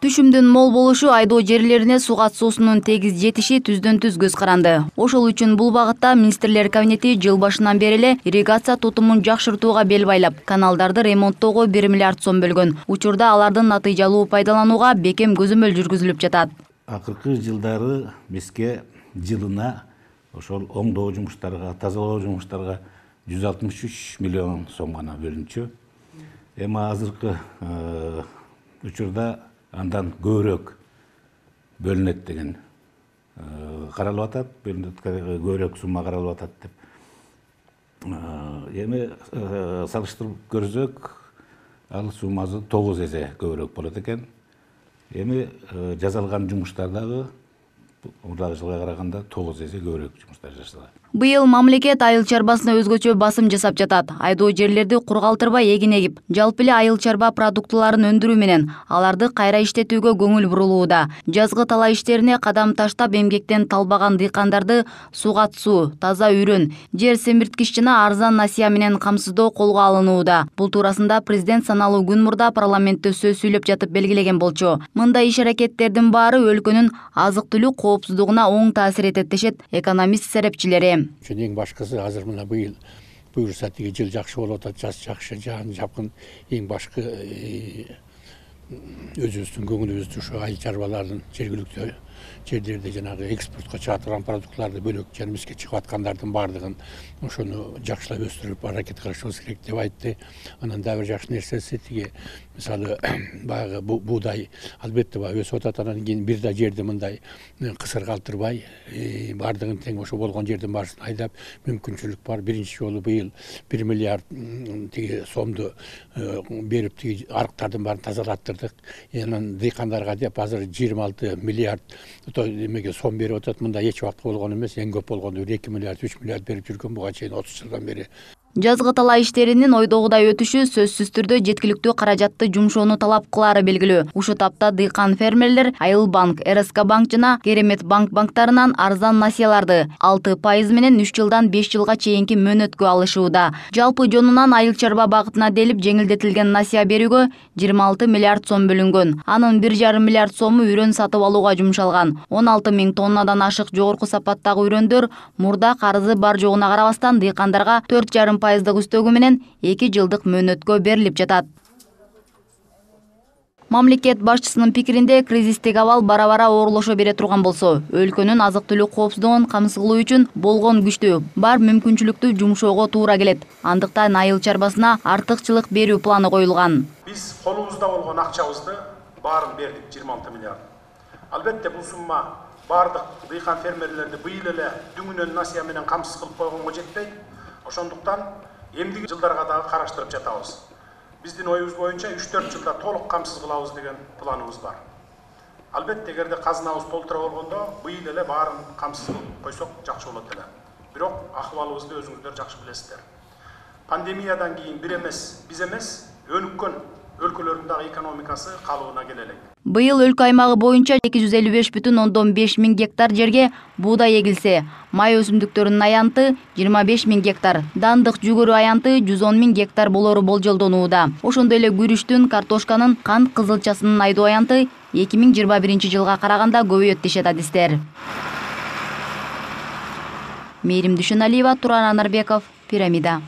Түшүмдүн мол болушу айдоо жерлерине суу катышуусунун тегиз жетиши түздөн-түз көз каранды. Ошол үчүн бул багытта министрлер кабинети жыл башынан бери эле ирригация тутумун жакшыртууга бел байлап, каналдарды ремонттоого 1 миллиард сом бөлгөн. Учурда алардын натыйжалуу пайдаланууга бекем көзөмөл жүргүзүлүп жатат. Акыркы жылдары бизге жылына ошол оңдоо жумуштарга, тазалоо жумуштарга 163 миллион сом гана бөлүнчү. Эми азыркы учурда андан көбүрөөк бөлүнөт деген каралып атат, көбүрөөк сумма каралып атат деп. Эми салыштырып көрсөк, ал суммасы 9 эсе көбүрөөк болот экен. Эми жасалган жумуштар дагы мурдагы жылга караганда 9 эсе көбүрөөк жумуштар жасалган. Быйыл мамлекет айыл чарбасына өзгөчө басым жасап жатат. Айдоо жерлерди кургалтырбай эгин эгип, жалпы эле айыл чарба продуктыларын өндүрүү менен аларды кайра иштетүүгө көңүл бурулууда. Жазгы талаа иштерине кадам таштап эмгектен талбаган дыйкандарды сууга суу, таза үрөн, жер семирткич жана арзан насыя менен камсыздоо колго алынууда. Бул туурасында президент саналуу күн мурда парламентте сөз сүйлөп жатып белгилеген болчу. Мындай иш-аракеттердин баары өлкөнүн азык-түлүк коопсуздугуна оң таасир этет дешет экономист серепчилери. Эң башкысы азыр мына быйыл буюрса тиги жыл жакшы болуп атат, жаз жакшы, жаан жапкын. Эң башкы өзүбүздүн көңүлүбүздү ушу айыл чарбалардын жергиликтүү жерлерде жанагы экспортко чыга турган продуктларды бөлөк жерибизге чыгып аткандардын баардыгын ошону жакшылап өстүрүп аракет кылышыбыз керек деп айтты. Анан дагы бир жакшы нерсеси тиги мисалы баягы буудай албетте өсүп атат, анан кийин бир да жерди мындай кысыр калтырбай баардыгын тең ошо болгон жердин баарысын айдап мүмкүнчүлүк бар. Биринчи жолу быйыл 1 миллиард тиги сомду берип тиги арыктардын баарын тазалаттырдык. Анан дыйкандарга деп азыр 26 миллиард эмеге сом берип атат. Мында эч убакта болгон эмес, эң көп болгондо 2 миллиард 3 миллиард берип жүргөн буга чейин 30 жылдан бери. Жазгы талаа иштеринин ойдогудай өтүшү сөзсүз түрдө жеткиликтүү каражатты жумшоону талап кылаары белгилүү. Ушу тапта дыйкан фермерлер Айыл банк, РСК банк жана Керемет банктарынан арзан насыяларды 6% менен 3 жылдан 5 жылга чейинки мөөнөткө алышууда. Жалпы жонунан айыл чарба багытына делип жеңилдетилген насыя берүүгө 26 миллиард сом бөлүнгөн. Анын 1,5 миллиард сому үрөн сатып алууга жумшалган. 16 000 тоннадан ашык жогорку сапаттагы үрөндөр мурда карызы бар жогуна карабастан дыйкандарга 4,5% үстөгү менен 2 жылдык мөөнөткө берилип жатат. Мамлекет башчысынын пикиринде кризистик абал бара-бара оорлошо бере турган болсо, өлкөнүн азык-түлүк коопсуздугун камсыздоо үчүн болгон күчтүү бар мүмкүнчүлүктү жумшоого туура келет. Андыктан айыл чарбасына артыкчылык берүү планы коюлган. Биз колубузда болгон акчабызды баарын бердик, 26 миллиард. Албетте бул сумма бардык дыйкан фермерлерди быйыл эле дүңүнөн насыя менен камсыз кылып койгонго жетпейт. Ошондуктан эмдиги жылдарга дагы караштырып жатабыз. Биздин оюбуз боюнча 3-4 жылда толук камсыз кылабыз деген планыбыз бар. Албетте эгерде казынабыз толтура болгондо быйыл эле баарын камсыз кылып койсок жакшы болот эле. Бирок акыбалыбызды өзүңүздөр жакшы билесиздер. Пандемиядан кийин биз эмес, өнүккөн өлкөлөрдүн дагы экономикасы калыбына келе элек. Быйыл өлкө аймагы боюнча 255,5 миң гектар жерге буудай эгилсе, май өсүмдүктөрүнүн аянты 25 миң гектар, дандык жүгөрү аянты 110 миң гектар болору болжолдонууда. Ошондой эле күрүштүн, картошканын, кант кызылчасынын айдоо аянты 2021 жылга караганда көбөйөт дешет адистер. Мээрим Дүйшөналиева, Туран Анарбеков, Пирамида.